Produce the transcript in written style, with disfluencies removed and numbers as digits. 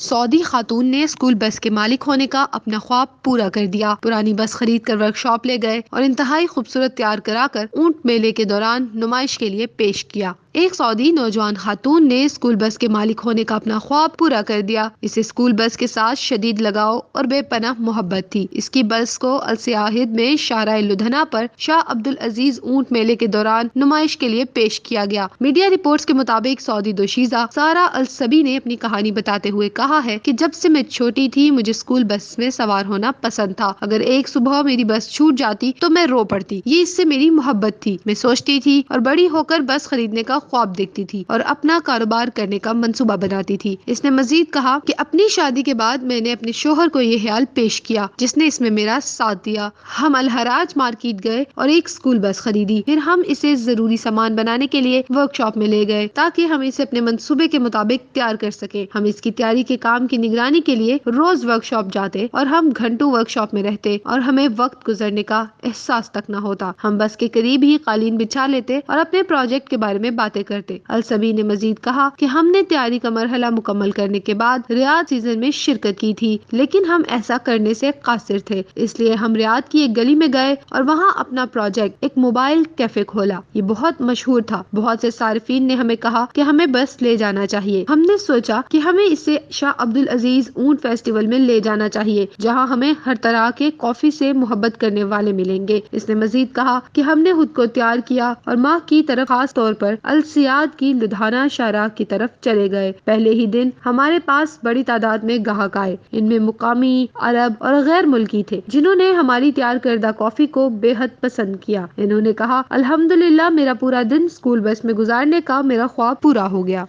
سعودی خاتون نے school bus کے مالک ہونے کا اپنا خواب پورا کر دیا۔ پرانی بس خرید کر ورک شاپ لے گئے اور انتہائی خوبصورت تیار کرا کر اونٹ میلے کے دوران نمائش کے لیے پیش کیا۔ ایک سعودی نوجوان خاتون نے اسکول بس کے مالک ہونے کا اپنا خواب پورا کر دیا۔ اسے اسکول بس کے ساتھ شدید لگاؤ اور بے پناہ محبت تھی۔ اس کی بس کو السیاحد میں شارع لدھنا پر شاہ عبدالعزیز اونٹ میلے کے دوران نمائش کے لیے پیش کیا گیا۔ میڈیا رپورٹس کے مطابق سعودی دوشیزہ سارہ الصبی نے اپنی کہانی بتاتے ہوئے کہا ہے کہ جب سے میں چھوٹی تھی مجھے اسکول بس میں سوار ہونا پسند تھا۔ اگر ایک صبح میری بس چھوٹ جاتی تو میں رو پڑتی۔ یہ اس سے میری محبت تھی۔ میں سوچتی تھی اور بڑی ہو کر بس خریدنے کا خواب دیکھتی تھی اور اپنا کاروبار کرنے کا منصوبہ بناتی تھی۔ اس نے مزید کہا کہ اپنی شادی کے بعد میں نے اپنے شوہر کو یہ خیال پیش کیا جس نے اس میں میرا ساتھ دیا۔ ہم الحراج مارکیٹ گئے اور ایک اسکول بس خریدی۔ پھر ہم اسے ضروری سامان بنانے کے لیے ورک شاپ میں لے گئے تاکہ ہم اسے اپنے منصوبے کے مطابق تیار کر سکیں۔ ہم اس کی تیاری کے کام کی نگرانی کے لیے روز ورک شاپ جاتے اور ہم گھنٹوں ورک شاپ میں رہتے اور ہمیں وقت گزرنے کا احساس تک نہ ہوتا۔ ہم بس کے قریب ہی قالین بچھا لیتے اور اپنے پروجیکٹ کے بارے میں باتیں کرتے۔ الصبی نے مزید کہا کہ ہم نے تیاری کا مرحلہ مکمل کرنے کے بعد ریاض سیزن میں شرکت کی تھی لیکن ہم ایسا کرنے سے قاصر تھے، اس لیے ہم ریاض کی ایک گلی میں گئے اور وہاں اپنا پروجیکٹ ایک موبائل کیفے کھولا۔ یہ بہت مشہور تھا۔ بہت سے صارفین نے ہمیں کہا کہ ہمیں بس لے جانا چاہیے۔ ہم نے سوچا کہ ہمیں اسے شاہ عبدالعزیز اونٹ فیسٹیول میں لے جانا چاہیے جہاں ہمیں ہر طرح کے کافی سے محبت کرنے والے ملیں گے۔ اس نے مزید کہا کہ ہم نے خود کو تیار کیا اور ماہ کی طرف خاص طور پر السیاد کی لدھنا شارع کی طرف چلے گئے۔ پہلے ہی دن ہمارے پاس بڑی تعداد میں گاہک آئے۔ ان میں مقامی، عرب اور غیر ملکی تھے جنہوں نے ہماری تیار کردہ کافی کو بے حد پسند کیا۔ انہوں نے کہا الحمدللہ میرا پورا دن اسکول بس میں گزارنے کا میرا خواب پورا ہو گیا۔